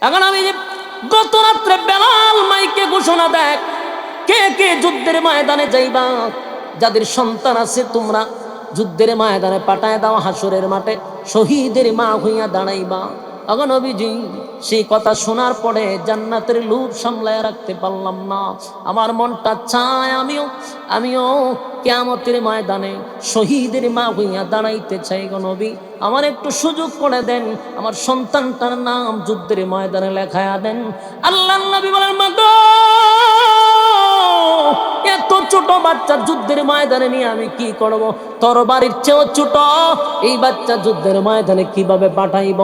এখন আমি যে গত রাত্রে বেলাল মাইকে ঘোষণা দেখ, কে কে যুদ্ধের ময়দানে যাইবা, যাদের সন্তান আছে তোমরা যুদ্ধের ময়দানে পাঠায় দাও, হাসরের মাঠে শহীদের মা হইয়া দাঁড়াইবা। এখন নবীজি সেই কথা শোনার পরে জান্নাতের লোভ সামলায় রাখতে পারলাম না। আমার মনটা চায় আমিও কিয়ামতের ময়দানে শহীদের মা হইয়া দাঁড়াইতে চাই গো নবী। আমার একটু সুযোগ করে দেন, আমার সন্তানটার নাম যুদ্ধের ময়দানে লেখায়া দেন। আল্লাহর নবী বলেন, মা গো, এত ছোট বাচ্চা যুদ্ধের ময়দানে নিয়ে আমি কি করব? তরবারির চেয়েও ছোট এই বাচ্চা যুদ্ধের ময়দানে কিভাবে পাঠাইব?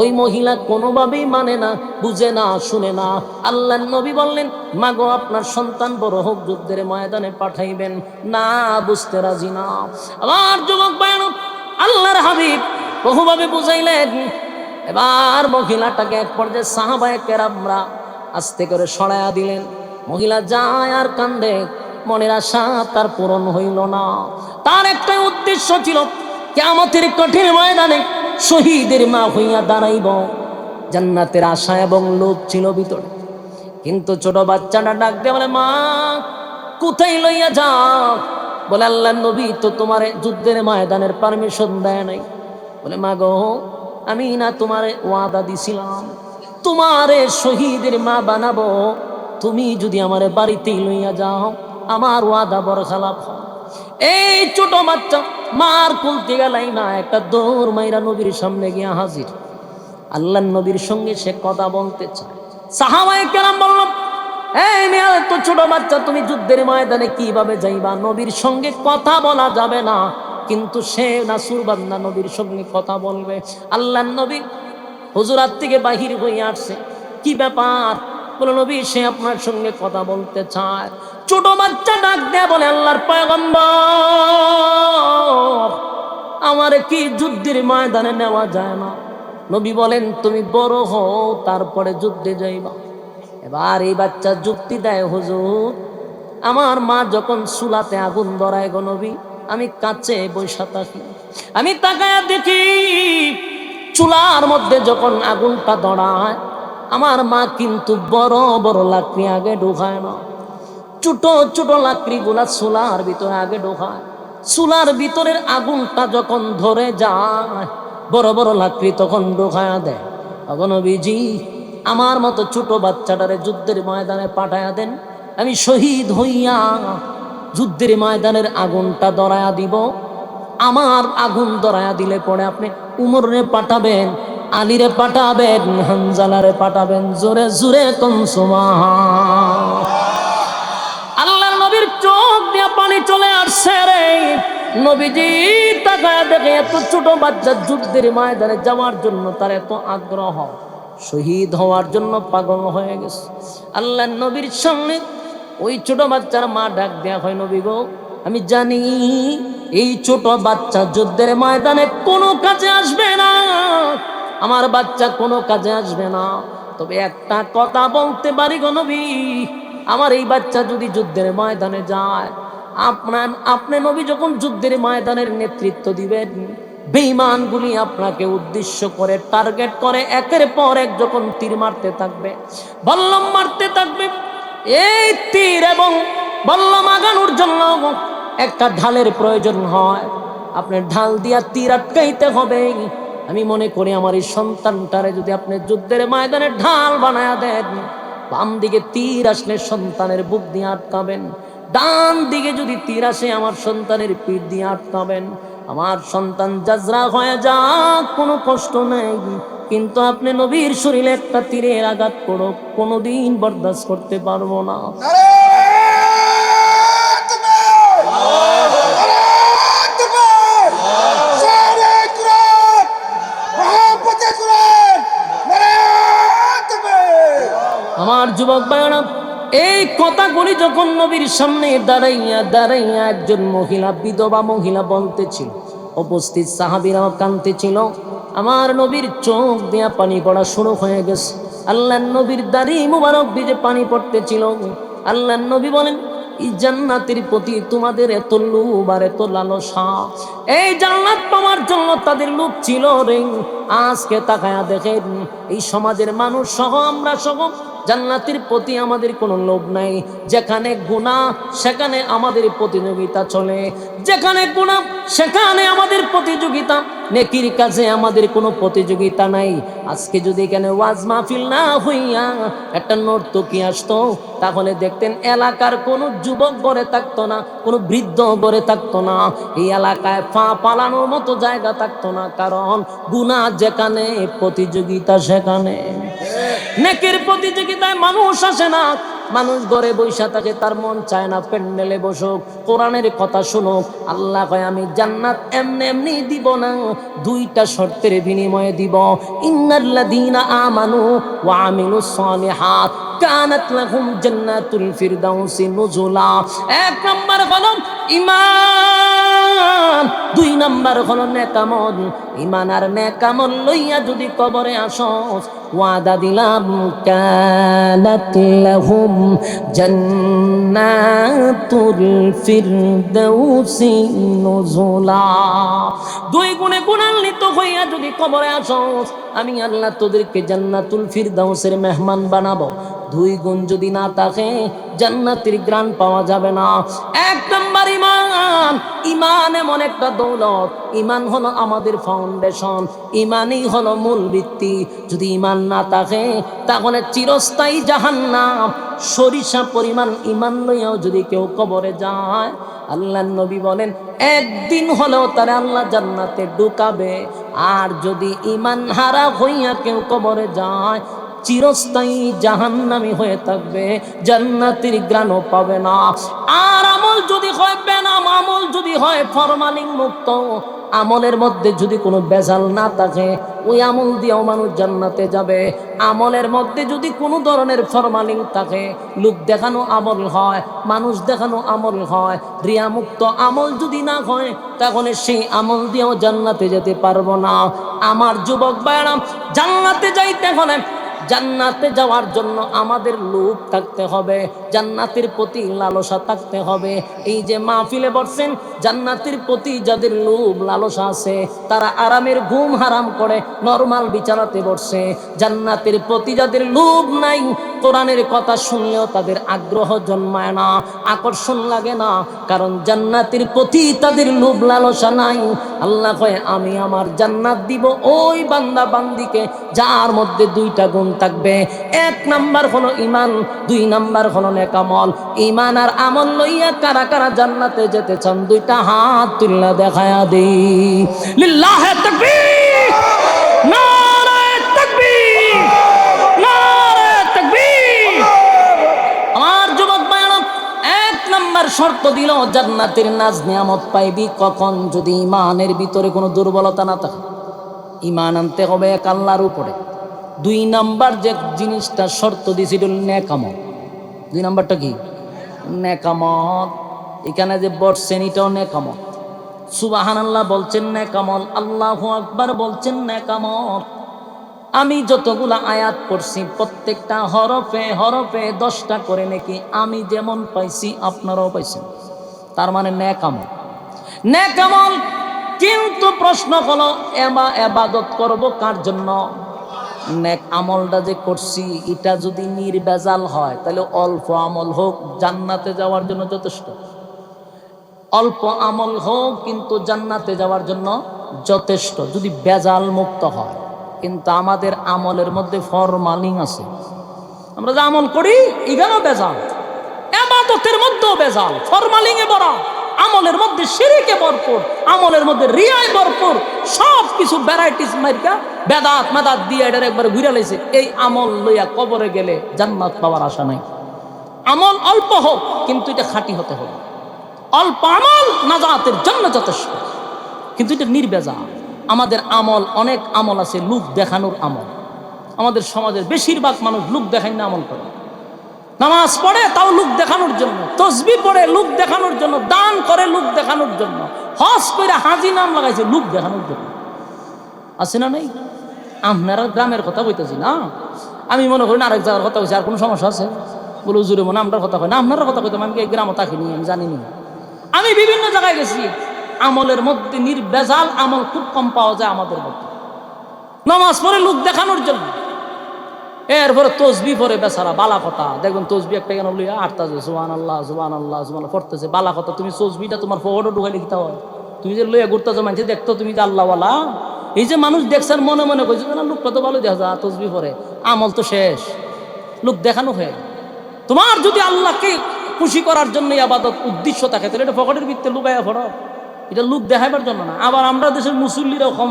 ওই মহিলা কোনোভাবেই মানে না, বুঝে না, শুনে না। আল্লাহর নবী বললেন, মা গো, আপনার সন্তান বড় হোক, যুদ্ধের ময়দানে পাঠাইবেন না, বুঝতে রাজি না। আবার যুবক ভাইরা, আল্লাহর হাবিব বহুভাবে বুঝাইলেন। এবার মহিলাটাকে এক পর্যায়ে সাহাবায়ে কেরামরা আস্তে করে সরাইয়া দিলেন। মহিলা যায় আর কান্দে, মনের আশা তার পূরণ হইল না। তার একটাই উদ্দেশ্য ছিল, কিয়ামতের কঠিন ময়দানে শহীদের মা হইয়া দাঁড়াইব। জান্নাতের আশা এবং লোভ ছিল ভিতরে। কিন্তু ছোট বাচ্চাটা ডাক দিয়ে বলে, মা, কোথায় লইয়া যাও? বলে, আল্লাহর নবী তো তোমার যুদ্ধের ময়দানের পারমিশন দেয় নাই। বলে, মা গো, আমি না তোমারে ওয়াদা দিছিলাম তোমারে শহীদের মা বানাবো, তুমি যদি আমার বাড়িতেই লইয়া যাও আমার ওয়াদা বরখালাপ হয়। এই ছোট বাচ্চা মার কুলতে গেলাই না, একটা দৌড় মাইরা নবীর সামনে গিয়া হাজির। আল্লাহর নবীর সঙ্গে সে কথা বলতে চায়। সাহাবায়ে কেরাম বলল, এই মেয়ে, তো ছোট বাচ্চা, তুমি যুদ্ধের ময়দানে কিভাবে যাইবা? নবীর সঙ্গে কথা বলা যাবে না, কিন্তু সে নাসুরবান্দা নবীর সঙ্গে কথা বলবে। আল্লাহর নবী হুজুরাত থেকে বাহির হয়ে আসছে। কি ব্যাপার? বলে, নবী, সে আপনার সঙ্গে কথা বলতে চায়। ছোট বাচ্চা ডাক দেয়া বলে, আল্লাহর পয়গম্বর, আমারে কি যুদ্ধের ময়দানে নেওয়া যায় না? নবী বলেন, তুমি বড় হও, তারপরে যুদ্ধে যাইবা। এবার এই বাচ্চা যুক্তি দেয়, হুজুর, আমার মা যখন চুলাতে আগুন ধরায় গো নবী, আমি কাছে বসে থাকি, আমি তাকায়া দেখি চুলার মধ্যে যখন আগুনটা ধরায়, আমার মা কিন্তু বড় বড় লাকড়ি আগে ঢোকায় না, ছোট ছোট লাকড়িগুলা চুলার ভিতরে আগে ঢোকায়। চুলার ভিতরের আগুনটা যখন ধরে যায়, বড় বড় লাকড়ি তখন ঢোকায়া দেয়। নবীজি, আমার মতো ছোট বাচ্চাটারে যুদ্ধের ময়দানে পাঠায়া দেন, আমি শহীদ হইয়া যুদ্ধের ময়দানের আগুনটা ধরায়া দিব। আমার আগুন ধরায়া দিলে পরে আপনি উমরে পাঠাবেন, আলীরে পাঠাবেন, হানজালারে পাঠাবেন। জোরে জোরে কোন সুবহান। আল্লাহর নবীর চোখ দিয়ে পানি চলে আসছে রে। নবীজি তাকায়া দেখে এত ছোট বাচ্চা যুদ্ধের ময়দানে যাওয়ার জন্য তার এত আগ্রহ, শহীদ হওয়ার জন্য পাগল হয়ে গেছে। আল্লাহর নবীর সামনে ওই ছোট বাচ্চার মা ডাক দেয়া হয়, নবী গো, আমি জানি এই ছোট বাচ্চা যুদ্ধের ময়দানে কোনো কাজে আসবে না, আমার বাচ্চা কোনো কাজে আসবে না, তবে একটা কথা বলতে পারি গো নবী, আমার এই বাচ্চা যদি যুদ্ধের ময়দানে যায়, আপনি নবী যখন যুদ্ধের ময়দানের নেতৃত্ব দিবেন, বেঈমানগুলি আপনাকে উদ্দেশ্য করে টার্গেট করে একের পর এক যখন তীর মারতে থাকবে, বল্লম মারতে থাকবে, এই তীর এবং বল্লম আগানোর জন্য একটা ঢালের প্রয়োজন হয়। আপনার ঢাল দিয়া তীর আটকাইতে হবে। আমি মনে করি আমার এই সন্তানটারে যদি আপনি যুদ্ধের ময়দানে ঢাল বানায়া দেন, বাম দিকে তীর আসলে সন্তানের বুক দিয়ে আটকাবেন, ডান দিকে যদি তীর আসে আমার সন্তানের পিঠ দিয়ে আটকাবেন। আমার সন্তান জাজরা হয়ে যাক, কোনো কষ্ট নেই, কিন্তু আপনি নবীর শরীরে একটা তীরের আঘাত করো, কোনোদিন বরদাস্ত করতে পারবো না। আমার যুবক ভাইরা, এই কথাগুলি যখন নবীর সামনে দাঁড়াইয়া দাঁড়াইয়া একজন মহিলা, বিধবা মহিলা বলতেছিল, উপস্থিত সাহাবীরাও কাঁদতেছিল। আমার নবীর চোখ দিয়া পানি পড়া শুরু হয়ে গেছে। আল্লাহর নবীর দাড়ি মুবারক ভিজে পানি পড়তেছিল। আল্লাহর নবী বলেন, এই জান্নাতের প্রতি তোমাদের এত লোভ আর এত লালসা। এই জান্নাত পাওয়ার জন্য তাদের লোভ ছিল রে। আজকে তাকায়া দেখেন, এই সমাজের মানুষ সহ আমরা সহ জান্নাতের প্রতি আমাদের কোনো লোভ নাই। যেখানে গুনাহ সেখানে আমাদের প্রতিযোগিতা চলে, যেখানে গুনাহ সেখানে আমাদের প্রতিযোগিতা, নেকির কাজে আমাদের কোনো প্রতিযোগিতা নাই। আজকে যদি এখানে ওয়াজ মাহফিল না হইয়া একটা নর্তকী আসতো, তাহলে দেখতেন এলাকার কোনো যুবক গড়ে থাকতো না, কোনো বৃদ্ধ গড়ে থাকতো না, এই এলাকায় পা পালানোর মতো জায়গা থাকতো না। কারণ গুনাহ যেখানে প্রতিযোগিতা সেখানে। নেকির প্রতিযোগিতায় মানুষ আসে না, মানুষ ঘরে বৈশা থাকে, তার মন চায় না প্যান্ডেলে বসুক, কোরআনের কথা শুনুক। আল্লাহ কয় আমি জান্নাত এমনি এমনি দিব না, দুইটা শর্তের বিনিময়ে দিব। ইন্নাল্লাযীনা আমানু ওয়া আমিলুস সালিহাত কানাত লাহুম জান্নাতুল ফিরদাউসি নুজুলা। এক নাম্বার হলো ঈমান, দুই নাম্বার হলো নেক আমল। ঈমান আর নেক আমল লইয়া যদি কবরে আসো, ওয়াদা দিলাম কানাত লাহুম জান্নাতুল ফিরদাউসি নুজুলা। দুই গুণে গুণান্বিত হইয়া যদি কবরে আসো, আমি আল্লাহ তোদেরকে জান্নাতুল ফিরদাউসের মেহমান বানাবো। দুই গুণ যদি না থাকে, জান্নাতের গ্রাণ পাওয়া যাবে না। এক নাম্বার ঈমান। ঈমান এমন একটা দৌলত, ঈমান হলো আমাদের ফাউন্ডেশন, ঈমানই হলো মূল ভিত্তি। যদি ঈমান না থাকে, তাহলে চিরস্থায়ী জাহান্নাম। সরিষা পরিমাণ ঈমান লইয়াও যদি কেউ কবরে যায়, আল্লাহর নবী বলেন একদিন হলেও তারা আল্লাহ জান্নাতে ঢুকাবে। আর যদি ঈমান হারা হইয়া কেউ কবরে যায়, চিরস্থায়ী জাহান্নামী হয়ে থাকবে, জান্নাতের গ্রাণও পাবে না। আর আমল যদি হয় বেনাম, আমল যদি হয় ফরমালিন মুক্ত, আমলের মধ্যে যদি কোনো বেজাল না থাকে, ওই আমল দিয়েও মানুষ জান্নাতে যাবে। আমলের মধ্যে যদি কোনো ধরনের ফরমালিন থাকে, লোক দেখানো আমল হয়, মানুষ দেখানো আমল হয়, রিয়ামুক্ত আমল যদি না হয়, তাহলে সেই আমল দিয়েও জান্নাতে যেতে পারবো না। আমার যুবক ভাইরা, জান্নাতে যাইতে হলে, জান্নাতে যাওয়ার জন্য আমাদের লোভ থাকতে হবে, জান্নাতের প্রতি লালসা থাকতে হবে। এই যে মাহফিলে বসছেন, জান্নাতের প্রতি যাদের লোভ লালসা আছে, তারা আরামের ঘুম হারাম করে নরমাল বিছানাতে বসছে। জান্নাতের প্রতি যাদের লোভ নাই, কোরআনের কথা শুনলেও তাদের আগ্রহ জন্মায় না, আকর্ষণ লাগে না, কারণ জান্নাতের প্রতি তাদের লোভ লালসা নাই। আল্লাহ কয় আমি আমার জান্নাত দিব ওই বান্দা বান্দিকে যার মধ্যে দুইটা গুণ থাকবে। এক নাম্বার হলো ঈমান, দুই নাম্বার হলো নেক আমল। ঈমান আর আমল লইয়া কারা কারা জান্নাতে যেতে চান, দুইটা হাত তুললা দেখায়া দেই। লিল্লাহে তাকবীর, নারে তাকবীর, নারে তাকবীর। আমার যুবক ভাইরা, এক নাম্বার শর্ত দিল জান্নাতের নাজ নিয়ামত পাইবি কখন? যদি ঈমানের ভিতরে কোনো দুর্বলতা না থাকে। ঈমান আনতে হবে এক আল্লাহর উপরে। দুই নাম্বার যে জিনিসটা শর্ত দিয়েছিল নেক আমল। দুই নাম্বারটা কি? নেক আমল। এখানে যে বসছেন এটাও নেক আমল। সুবহানাল্লাহ বলছেন নেক আমল, আল্লাহু আকবার বলছেন নেক আমল। আমি যতগুলা আয়াত পড়ছি প্রত্যেকটা হরফে হরফে 10টা করে নাকি আমি যেমন পাইছি আপনারাও পাইছেন। তার মানে নেক আমল, নেক আমল। কিন্তু প্রশ্ন হলো এবাদত করব কার জন্য? নেক আমলটা যে করছি এটা যদি নির্বেজাল হয়, তাহলে অল্প আমল হোক জান্নাতে যাওয়ার জন্য যথেষ্ট। অল্প আমল হোক কিন্তু জান্নাতে যাওয়ার জন্য যথেষ্ট, যদি বেজাল মুক্ত হয়। কিন্তু আমাদের আমলের মধ্যে ফরমালিন আছে। আমরা যে আমল করি এখানেও বেজাল, ইবাদতের মধ্যেও বেজাল, ফরমালিনে ভরা, আমলের মধ্যে শিরকে ভরপুর, আমলের মধ্যে রিয়ায় ভরপুর, সব কিছু ভ্যারাইটিস মার্কা বেদাত মাদাত দিয়ে এটার একবার ঘুরে লাইছে। এই আমল লইয়া কবরে গেলে জান্নাত পাওয়ার আশা নাই। আমল অল্প হোক কিন্তু এটা খাঁটি হতে হবে। অল্প আমল নাজাতের জন্য যথেষ্ট, কিন্তু এটা নির্বেজাল। আমাদের আমল, অনেক আমল আছে লোক দেখানোর আমল। আমাদের সমাজের বেশিরভাগ মানুষ লোক দেখাই না আমল করে। নামাজ পড়ে তাও লোক দেখানোর জন্য, তসবিহ পড়ে লোক দেখানোর জন্য, দান করে লোক দেখানোর জন্য, হজ করে হাজি নাম লাগাইছে লোক দেখানোর জন্য। আছে না নেই? আপনারা গ্রামের কথা বলতেছি না, আমি মনে করি না আরেক জায়গার কথা বলছি। আর কোনো সমস্যা আছে? বলে হুজুরে মনে আপনার কথা কয় না, আপনার কথা কইতাম, আমি এই গ্রামে থাকিনি, আমি জানিনি। আমি বিভিন্ন জায়গায় গেছি, আমলের মধ্যে নির্ভেজাল আমল খুব কম পাওয়া যায় আমাদের মধ্যে। নামাজ পড়ে লোক দেখানোর জন্য, এরপরে তসবি পরে বেচারা বালা কথা দেখবেন, তসবি একটা কেন লইয়া আটতাছে সুবহানাল্লাহ সুবহানাল্লাহ সুবহানাল্লাহ পড়তেছে বালা কথা। তুমি তসবিটা তোমার পকেটে ঢুকাই লিখতে হয়, তুমি যে লইয়া ঘুরতেছো মানুষ দেখতো তুমি যে আল্লাহওয়ালা, এই যে মানুষ দেখছেন মনে মনে কইছে না লোকটা তো ভালো দেখা যায় তসবি পরে, আমল তো শেষ, লোক দেখানো হয়ে। তোমার যদি আল্লাহকে খুশি করার জন্য আবাদত উদ্দেশ্য থাকে তাহলে এটা পকেটের ভিতরে লুকাইয়া পড়ো, এটা লোক দেখাইবার জন্য না। আবার আমরা দেশের মুসল্লিরাও কম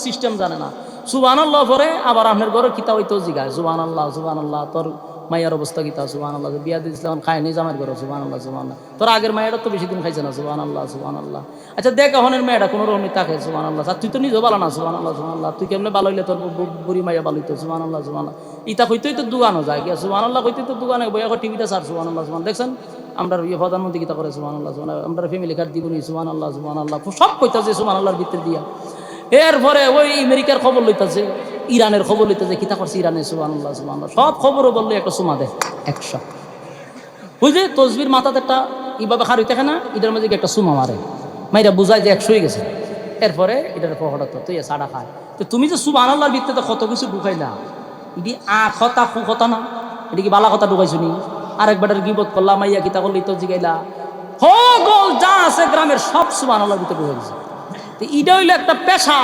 সিস্টেম জানে না, সুবহানাল্লাহ পরে আবার আপনার ঘরে কিতা হইতেও জিগায় সুবহানাল্লাহ সুবহানাল্লাহ, তোর মাইয়ার অবস্থা কিতা সুবহানাল্লাহ, বিয়া দিয়েছিলাম খায়নি জামাইয়ের ঘরে সুবহানাল্লাহ সুবহানাল্লাহ, তোর আগের মায়েরা তো বেশি দিন খাইছে না সুবহানাল্লাহ সুবহানাল্লাহ। আচ্ছা দেখ এখনের মেয়েটা কোনো রকমই তাকে সুবহানাল্লাহ, তুই তো নিজেও ভালো না সুবহানাল্লাহ সুবহানাল্লাহ, তুই কেমনে ভালো হইলে তোর বুড়ি মাইয়া ভালো হইতো সুবহানাল্লাহ সুবহানাল্লাহ। ইতা কইতেই তো দোকানও যায় গিয়া সুবহানাল্লাহ কইতেই তো দোকানে বইয়া টিভিটা সার সুবহানাল্লাহ সুবহানাল্লাহ। দেখছেন আমরা প্রধানমন্ত্রী কিতা করে সুবহানাল্লাহ সুবহানাল্লাহ, আমরা ফ্যামিলি কার্ড দিবনি সুবহানাল্লাহ সুবহানাল্লাহ, সব কইতাছে সুবহানাল্লাহর ভিতরে দিয়া। এরপরে ওই আমেরিকার খবর লইতাছে, ইরানের খবর লইতেছে, কিতা করছে ইরানে সুবহানাল্লাহ সুবহানাল্লাহ, সব খবরও বললে একটা সুমা দেয় 100। বুঝলি তসবির মাথাতে একটা এইভাবে খারই থাকে না, এটার মধ্যে একটা সুমা মারে, মাইরা বুঝায় যে 100 হয়ে গেছে। এরপরে এটার হঠাৎ তুই সাড়া খায়, তো তুমি যে সুবহানাল্লাহর ভিতরে কত কিছু ঢুকাইলা, এটি কথা কথা না, এটা কি বালা কথা ঢুকাইছো নি? আরেকবারের গিবত করলা, মাইয়া কিতা করলি তো জিগাইলা, হগল যা আছে গ্রামের সব সুবহানাল্লাহর ভিতরে ঢুকাই দিছে। এটা হইলো একটা পেশা,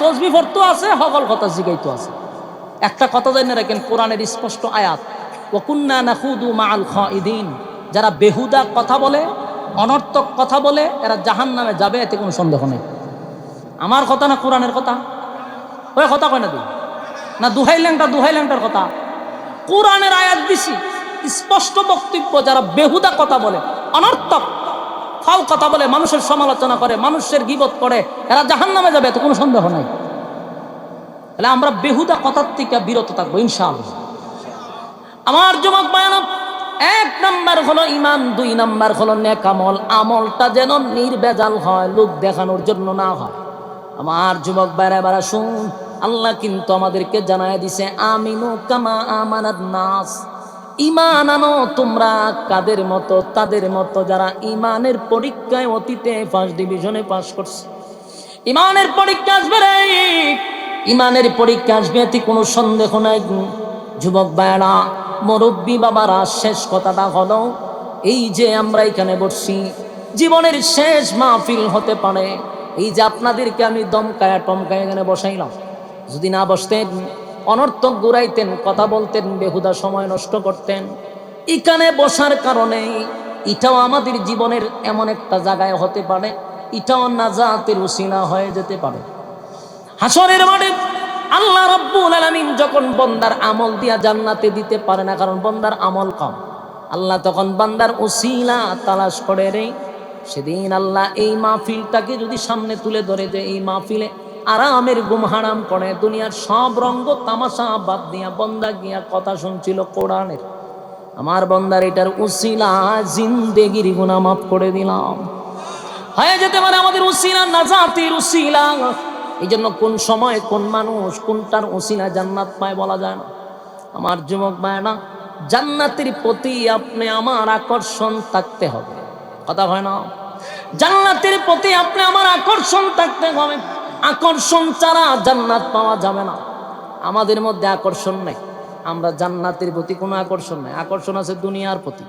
তসবিহ পড়তো আছে, হগল কথা জিগাইতো আছে। একটা কথা জানেন রাখেন, কোরআনের স্পষ্ট আয়াত, ওয়া কুন্না নাখুদু মাআল খাইদিন, যারা বেহুদা কথা বলে, অনর্থক কথা বলে, এরা জাহান্নামে যাবে, এতে কোনো সন্দেহ নেই। আমার কথা না কোরআনের কথা? ওই কথা কয় না তুই না, দুহাইল্যাংটার কথা। কোরআনের আয়াত দিছি, স্পষ্ট বক্তব্য, যারা বেহুদা কথা বলে, অনর্থক ফাও কথা বলে, মানুষের সমালোচনা করে, মানুষের গীবত করে, এরা জাহান্নামে যাবে, এত কোনো সন্দেহ নাই। তাহলে আমরা বেহুদা কথার থেকে বিরত থাকবো ইনশাআল্লাহ। আমার যুবক ভাইরা, 1 নাম্বার হলো ঈমান, 2 নাম্বার হলো নেক আমল। আমলটা যেন নির্ভেজাল হয়, লোক দেখানোর জন্য না হয়। আমার যুবক ভাইরা এবার শুন, আল্লাহ কিন্তু আমাদেরকে জানায় দিছে, আমিনু কামা আমানাত নাস, ঈমান আনো তোমরা কাদের মতো, তাদের মতো যারা ঈমানের পরীক্ষায় অতীতে 1st ডিভিশনে পাস করছে। ঈমানের পরীক্ষা আসবে রে, ঈমানের পরীক্ষা আসবে, এতে কোনো সন্দেহ নাই। যুবক ভাইরা, মুরব্বী বাবারা, শেষ কথাটা হলো এই যে আমরা এখানে বসছি, জীবনের শেষ মাহফিল হতে পারে। এই যে আপনাদেরকে আমি দমকায়া টমকায় এখানে বসাইলাম, যদি না বসতেন, অনর্থক ঘুরাইতেন, কথা বলতেন, বেহুদা সময় নষ্ট করতেন, এখানে বসার কারণে এটাও আমাদের জীবনের এমন একটা জায়গায় হতে পারে, এটাও নাজাতের উসিলা হয়ে যেতে পারে। হাসরের মাঠে আল্লাহ রাব্বুল আলামিন যখন বান্দার আমল দিয়া জান্নাতে দিতে পারে না, কারণ বান্দার আমল কম, আল্লাহ তখন বান্দার উসিলা তালাশ করে রে। সেদিন আল্লাহ এই মাহফিলটাকে যদি সামনে তুলে ধরে যে এই মাহফিলে আরামের ঘুম হারাম করে, দুনিয়ার সব রঙ্গ তামাশা বাদ দিয়া বান্দা গিয়া কথা শুনছিল কোরআনের, আমার বান্দার এটার উসিলা জিন্দেগির গুনাহ মাফ করে দিলাম, হয়ে যেতে পারে আমাদের উসিলা নাজাতের উসিলা। এই জন্য কোন সময় কোন মানুষ কোনটার উসিলা জান্নাত পায় বলা যায় না। আমার যুবক ভাইরা, জান্নাতের প্রতি আপনি আমার আকর্ষণ থাকতে হবে, কথা হয় না? জান্নাতের প্রতি আপনি আমার আকর্ষণ থাকতে হবে, আকর্ষণ ছাড়া জান্নাত পাওয়া যাবে না। আমাদের মধ্যে আকর্ষণ নেই, আমরা জান্নাতের প্রতি কোনো আকর্ষণ নেই, আকর্ষণ আছে দুনিয়ার প্রতি।